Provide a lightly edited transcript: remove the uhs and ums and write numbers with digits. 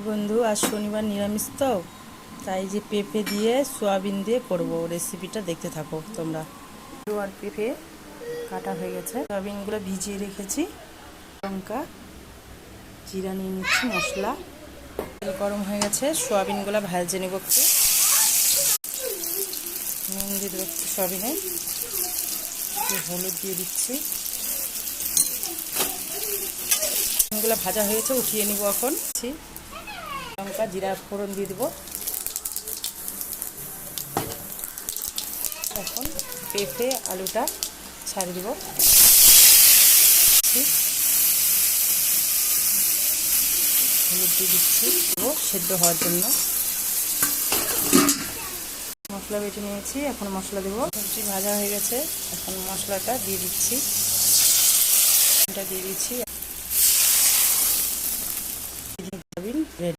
বন্ধু আজ শনিবার নিরামিষ তো, তাই যে পেঁপে দিয়ে সোয়াবিন দিয়ে করব। রেসিপিটা দেখতে থাকো তোমরা। আলু আর পেঁপে কাটা হয়ে গেছে, সোয়াবিনগুলো ভিজিয়ে রেখেছি। লঙ্কা জিরা নিয়ে নিচ্ছি, মশলা। তেল গরম হয়ে গেছে, সোয়াবিনগুলো ভাজে নেব একটু। নুন দিয়ে দেবো একটু সোয়াবিনে, একটু হলুদ দিয়ে দিচ্ছি। সোয়াবিনগুলো ভাজা হয়েছে, উঠিয়ে নিব এখন। লঙ্কা জিরা ফোড়ন দিয়ে দেবো। এখন পেঁপে আলুটা ছাড় দিব, হলুদ দিয়ে দিচ্ছি সেদ্ধ হওয়ার জন্য। মশলা বেটে নিয়েছি, এখন মশলা দেবো। সবজি ভাজা হয়ে গেছে, এখন মশলাটা দিয়ে দিচ্ছি। এটা দিয়ে দিচ্ছি।